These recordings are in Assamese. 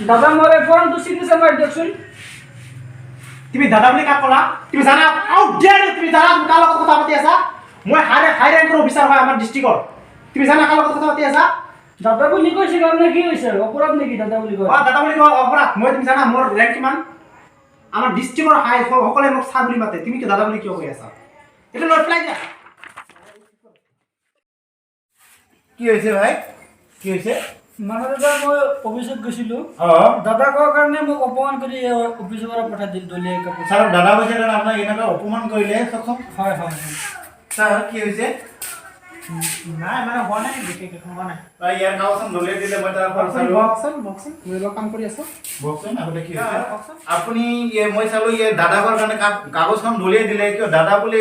দাদা মোৰে ফোনটো সিগনেচাৰ মাৰি দিয়কচোন তুমি দাদা বুলি কাক ক'লা তুমি জানা আউ ডিয়াৰ তুমি জানা কাৰ লগত কথা পাতি আছা মই হাই ৰেংকৰ অফিচাৰ হয় আমাৰ ডিস্ট্ৰিক্টৰ তুমি জানা কাৰ লগত কথা পাতি আছা দাদা বুলি কৈছে কাৰণে কি হৈছে অপৰাধ নেকি দাদা বুলি কয় দাদা বুলি কয় অপৰাধ মই তুমি জানা মোৰ ৰেংক কিমান আমাৰ ডিস্ট্ৰিক্টৰ হাই সকলে মোক ছাৰ বুলি মাতে তুমি কি দাদা বুলি কিয় কৈ আছা এটা নোট পেলাই দিয়া কি হৈছে ভাই কি হৈছে মানে দাদা মই অফিচত গৈছিলো দাদা কোৱাৰ কাৰণে মোক অপমান কৰি অফিচৰ পৰা পঠাই দিল দলীয় কাপোৰ ছাৰ দাদা কৈছে কাৰণে আপোনাক এনেকৈ অপমান কৰিলে চকচক হয় হয় ছাৰ কি হৈছে নাই মানে হোৱা নাই বিশেষ হোৱা নাই ইয়াৰ নাওচোন দলিয়াই দিলে মই তাৰ পৰা চালো বকচোন মই কাম কৰি আছো বকচোন আগতে কি হৈছে আপুনি মই চালো দাদা কোৱাৰ কাৰণে কাগজখন দলিয়াই দিলে কিয় দাদা বুলি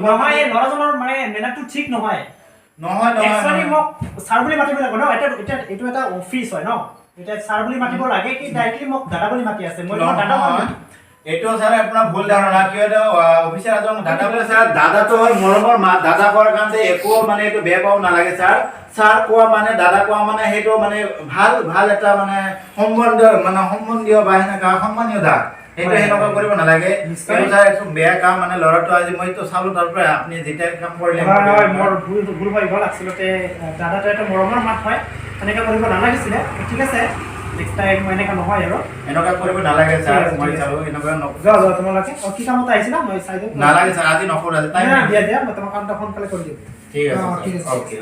নহয় এই ল'ৰাজনৰ মানে মেনাৰটো ঠিক নহয় নহয় একচুয়ালি মোক ছাৰ বুলি মাতিব লাগে ন এটা এইটো এটা অফিচ হয় ন এটা ছাৰ বুলি মাতিব লাগে কি ডাইৰেক্টলি মোক দাদা বুলি মাতি আছে মই দাদা এইটো ছাৰ আপোনাৰ ভুল ধাৰণা কিয় অফিচাৰ এজন দাদা বুলি ছাৰ দাদাটো হ'ল মৰমৰ মা দাদা কোৱাৰ কাৰণে একো মানে এইটো বেয়া পাব নালাগে ছাৰ ছাৰ কোৱা মানে দাদা কোৱা মানে সেইটো মানে ভাল এটা মানে সম্বন্ধীয় বা সেনেকা সন্মানীয় দাগ সেইটো সেনেকুৱা কৰিব নালাগে কিন্তু ছাৰ একদম বেয়া কাম মানে ল'ৰাটো আজি মইতো চালো তাৰ পৰা আপুনি যেতিয়া কাম কৰিলে হয় মোৰ ভুল হৈ গ'ল আচলতে দাদাটো এটা মৰমৰ মাত হয় এনেকৈ কৰিব নালাগিছিলে ঠিক আছে নেক্সট টাইম এনেকা নহয় আৰু এনেকা কৰিব নালাগে ছাৰ মই চালো এনেকা নকৰা তোমালোকে কি কামত আহিছিলা মই চাই দিম নালাগে ছাৰ আজি নকৰা টাইম দিয়া মই তোমাক কামটা সোনকালে কৰি দিম ঠিক আছে অ'কে